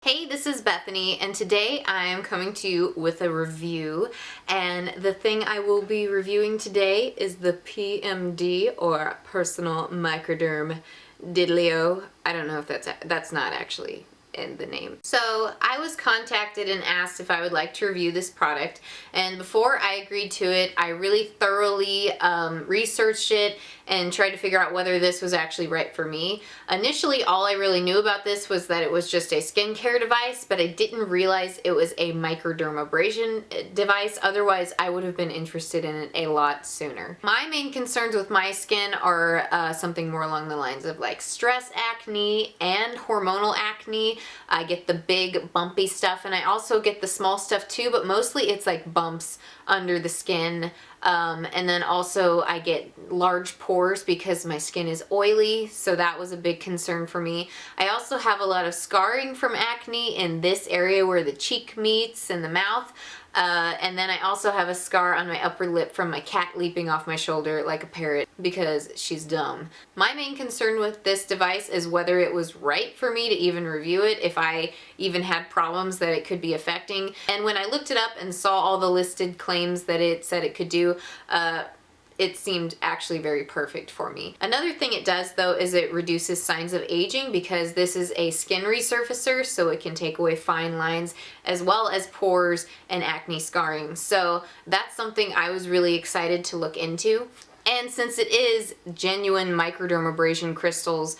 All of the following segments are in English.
Hey, this is Bethany, and today I am coming to you with a review, and the thing I will be reviewing today is the PMD, or Personal Microderm Diddlio. I don't know if that's not actually in the name. So I was contacted and asked if I would like to review this product, and before I agreed to it, I really thoroughly researched it and tried to figure out whether this was actually right for me. Initially, all I really knew about this was that it was just a skincare device, but I didn't realize it was a microdermabrasion device. Otherwise, I would have been interested in it a lot sooner. My main concerns with my skin are something more along the lines of like stress acne and hormonal acne. I get the big bumpy stuff, and I also get the small stuff too, but mostly it's like bumps under the skin. And then also I get large pores because my skin is oily, so that was a big concern for me. I also have a lot of scarring from acne in this area where the cheek meets and the mouth. And then I also have a scar on my upper lip from my cat leaping off my shoulder like a parrot because she's dumb. My main concern with this device is whether it was right for me to even review it, if I even had problems that it could be affecting. And when I looked it up and saw all the listed claims that it said it could do, it seemed actually very perfect for me. Another thing it does though is it reduces signs of aging, because this is a skin resurfacer, so it can take away fine lines as well as pores and acne scarring. So that's something I was really excited to look into. And since it is genuine microdermabrasion crystals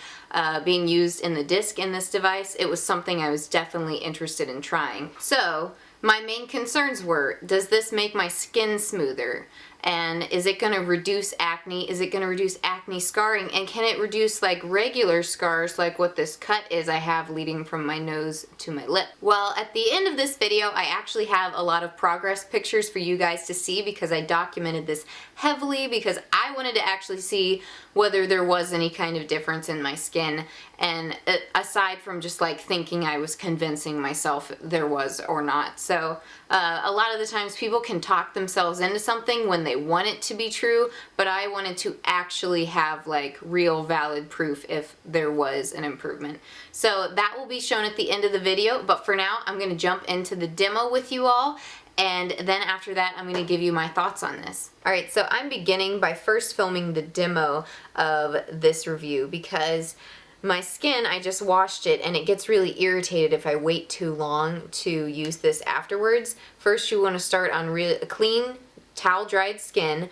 being used in the disc in this device, it was something I was definitely interested in trying. So my main concerns were, does this make my skin smoother? And is it going to reduce acne? Is it going to reduce acne scarring? And can it reduce like regular scars like what this cut is I have leading from my nose to my lip? Well, at the end of this video, I actually have a lot of progress pictures for you guys to see, because I documented this heavily because I wanted to actually see whether there was any kind of difference in my skin. And aside from just like thinking I was convincing myself there was or not. So a lot of the times people can talk themselves into something when they want it to be true, but I wanted to actually have like real valid proof if there was an improvement. So that will be shown at the end of the video, but for now I'm going to jump into the demo with you all, and then after that I'm going to give you my thoughts on this. Alright, so I'm beginning by first filming the demo of this review because my skin, I just washed it and it gets really irritated if I wait too long to use this afterwards. First you want to start on clean towel dried skin,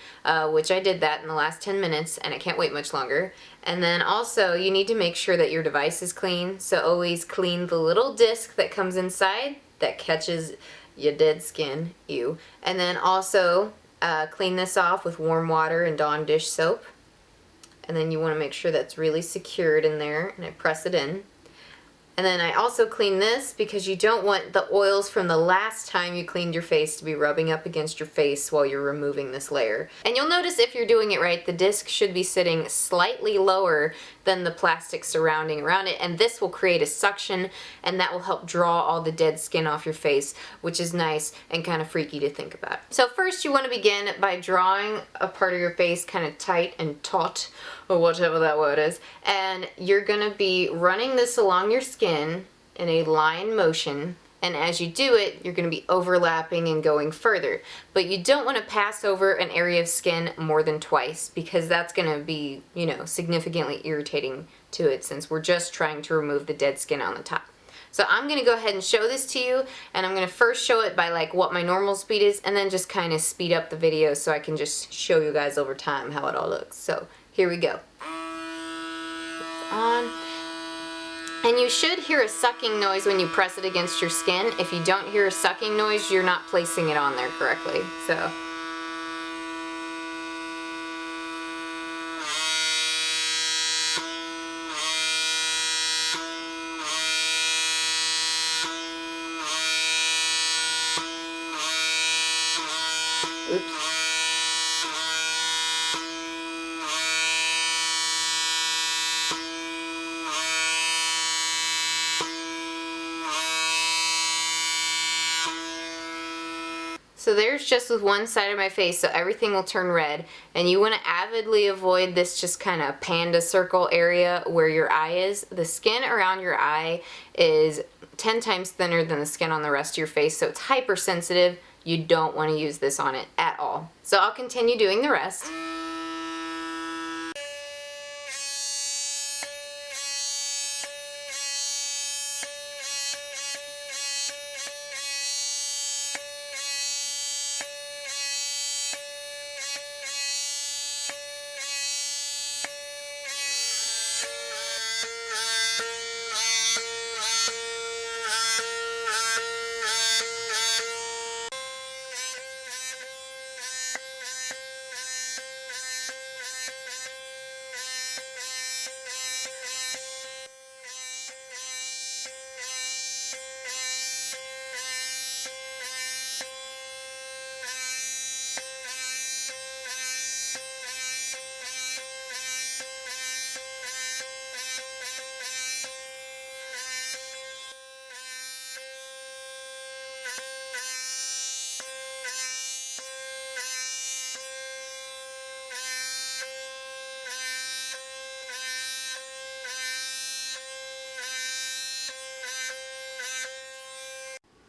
which I did that in the last 10 minutes and I can't wait much longer. And then also you need to make sure that your device is clean, so always clean the little disc that comes inside that catches your dead skin, ew. And then also clean this off with warm water and Dawn dish soap. And then you want to make sure that's really secured in there, and I press it in. And then I also clean this because you don't want the oils from the last time you cleaned your face to be rubbing up against your face while you're removing this layer. And you'll notice if you're doing it right, the disc should be sitting slightly lower than the plastic surrounding around it, and this will create a suction, and that will help draw all the dead skin off your face, which is nice and kind of freaky to think about. So first you want to begin by drawing a part of your face kind of tight and taut, or whatever that word is, and you're gonna be running this along your skin in a line motion, and as you do it you're gonna be overlapping and going further, but you don't want to pass over an area of skin more than twice, because that's gonna be, you know, significantly irritating to it, since we're just trying to remove the dead skin on the top. So I'm gonna go ahead and show this to you, and I'm gonna first show it by like what my normal speed is, and then just kind of speed up the video so I can just show you guys over time how it all looks. So here we go. It's on. And you should hear a sucking noise when you press it against your skin. If you don't hear a sucking noise, you're not placing it on there correctly. So oops. So there's just with one side of my face, so everything will turn red. And you want to avidly avoid this just kind of panda circle area where your eye is. The skin around your eye is 10 times thinner than the skin on the rest of your face, so it's hypersensitive. You don't want to use this on it at all. So I'll continue doing the rest.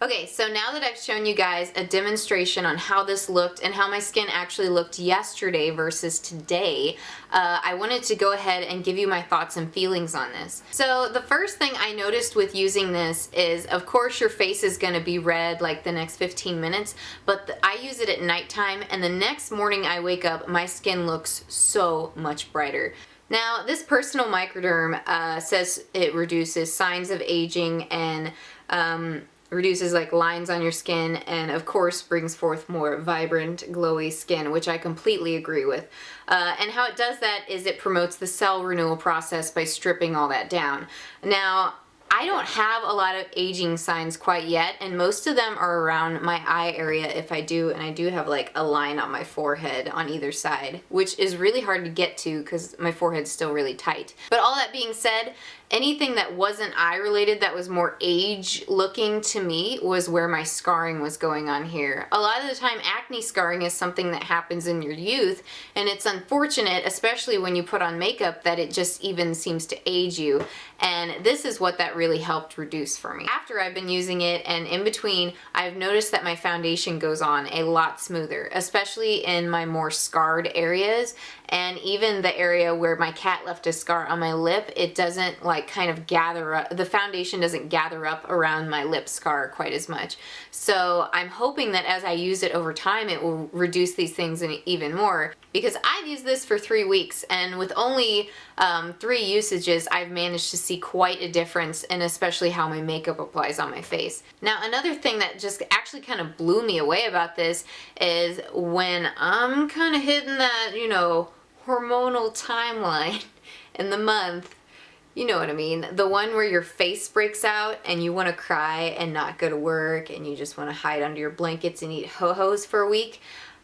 Okay, so now that I've shown you guys a demonstration on how this looked and how my skin actually looked yesterday versus today, I wanted to go ahead and give you my thoughts and feelings on this. So the first thing I noticed with using this is, of course, your face is going to be red like the next 15 minutes, but I use it at nighttime, and the next morning I wake up, my skin looks so much brighter. Now, this personal microderm says it reduces signs of aging and reduces like lines on your skin, and of course brings forth more vibrant, glowy skin, which I completely agree with. And how it does that is it promotes the cell renewal process by stripping all that down. Now, I don't have a lot of aging signs quite yet, and most of them are around my eye area if I do, and I do have like a line on my forehead on either side, which is really hard to get to because my forehead's still really tight. But all that being said, anything that wasn't eye related that was more age looking to me was where my scarring was going on here. A lot of the time acne scarring is something that happens in your youth, and it's unfortunate, especially when you put on makeup, that it just even seems to age you. And this is what that really helped reduce for me. After I've been using it and in between, I've noticed that my foundation goes on a lot smoother, especially in my more scarred areas, and even the area where my cat left a scar on my lip, it doesn't like kind of gather up, the foundation doesn't gather up around my lip scar quite as much. So I'm hoping that as I use it over time, it will reduce these things even more, because I've used this for 3 weeks, and with only 3 usages, I've managed to see quite a difference in especially how my makeup applies on my face. Now, another thing that just actually kind of blew me away about this is when I'm kind of hitting that, you know, hormonal timeline in the month, you know what I mean, the one where your face breaks out and you want to cry and not go to work and you just want to hide under your blankets and eat ho-hos for a week.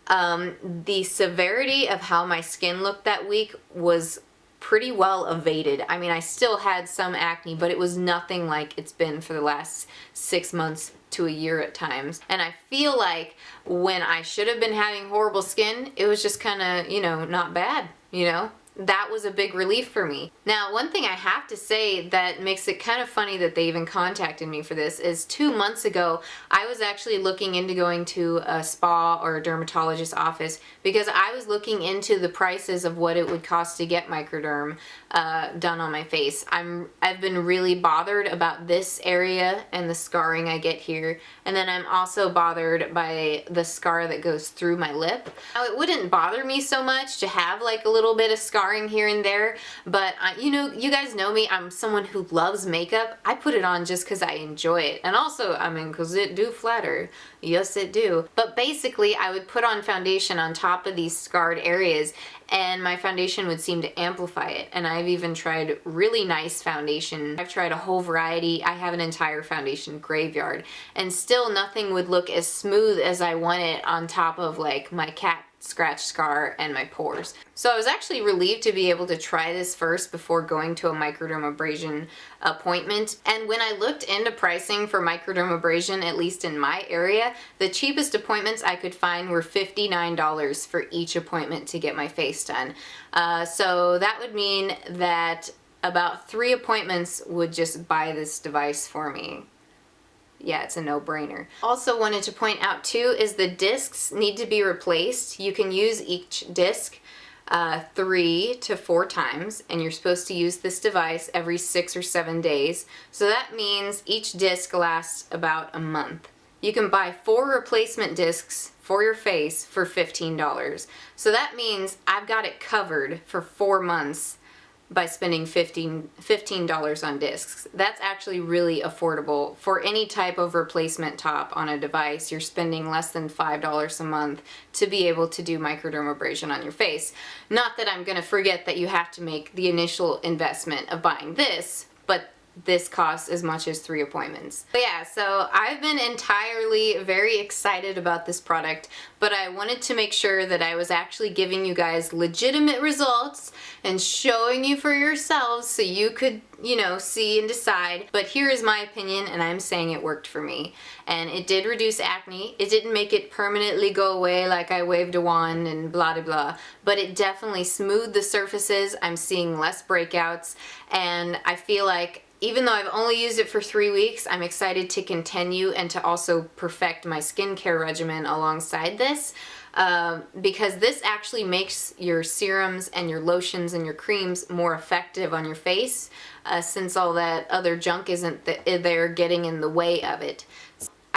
The severity of how my skin looked that week was pretty well evaded. I mean, I still had some acne, but it was nothing like it's been for the last 6 months to a year at times. And I feel like when I should have been having horrible skin, it was just kind of, you know, not bad, you know? That was a big relief for me. Now, one thing I have to say that makes it kind of funny that they even contacted me for this is 2 months ago, I was actually looking into going to a spa or a dermatologist's office because I was looking into the prices of what it would cost to get microderm done on my face. I've been really bothered about this area and the scarring I get here, and then I'm also bothered by the scar that goes through my lip. Now, it wouldn't bother me so much to have like a little bit of scarring here and there, but you know, you guys know me, I'm someone who loves makeup. I put it on just because I enjoy it, and also, I mean, because it do flatter. Yes, it do. But basically, I would put on foundation on top of these scarred areas, and my foundation would seem to amplify it. And I've even tried really nice foundation. I've tried a whole variety. I have an entire foundation graveyard, and still nothing would look as smooth as I want it on top of like my cat scratch, scar, and my pores. So I was actually relieved to be able to try this first before going to a microdermabrasion appointment. And when I looked into pricing for microdermabrasion, at least in my area, the cheapest appointments I could find were $59 for each appointment to get my face done. So that would mean that about 3 appointments would just buy this device for me. Yeah, it's a no-brainer. Also wanted to point out too is the discs need to be replaced. You can use each disc 3 to 4 times, and you're supposed to use this device every 6 or 7 days. So that means each disc lasts about a month. You can buy 4 replacement discs for your face for $15. So that means I've got it covered for 4 months by spending $15 on discs. That's actually really affordable. For any type of replacement top on a device, you're spending less than $5 a month to be able to do microdermabrasion on your face. Not that I'm gonna forget that you have to make the initial investment of buying this, but this costs as much as 3 appointments. But yeah, so I've been entirely very excited about this product, but I wanted to make sure that I was actually giving you guys legitimate results and showing you for yourselves so you could, you know, see and decide. But here is my opinion, and I'm saying it worked for me. And it did reduce acne. It didn't make it permanently go away like I waved a wand and blah blah blah, but it definitely smoothed the surfaces. I'm seeing less breakouts, and I feel like even though I've only used it for 3 weeks, I'm excited to continue and to also perfect my skincare regimen alongside this, because this actually makes your serums and your lotions and your creams more effective on your face, since all that other junk isn't there getting in the way of it.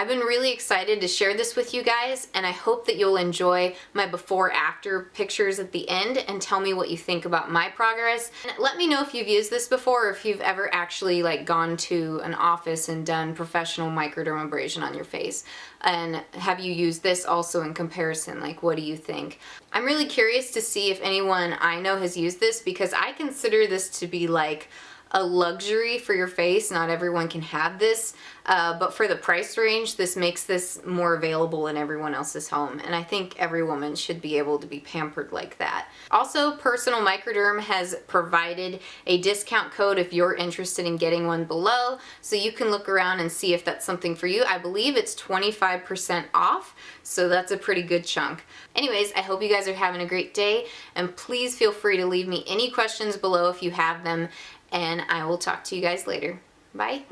I've been really excited to share this with you guys, and I hope that you'll enjoy my before-after pictures at the end and tell me what you think about my progress. And let me know if you've used this before, or if you've ever actually like gone to an office and done professional microdermabrasion on your face. And have you used this also in comparison? Like, what do you think? I'm really curious to see if anyone I know has used this, because I consider this to be like a luxury for your face. Not everyone can have this, but for the price range, this makes this more available in everyone else's home, and I think every woman should be able to be pampered like that. Also, Personal Microderm has provided a discount code if you're interested in getting one below, so you can look around and see if that's something for you. I believe it's 25% off, so that's a pretty good chunk. Anyways, I hope you guys are having a great day, and please feel free to leave me any questions below if you have them, and I will talk to you guys later. Bye.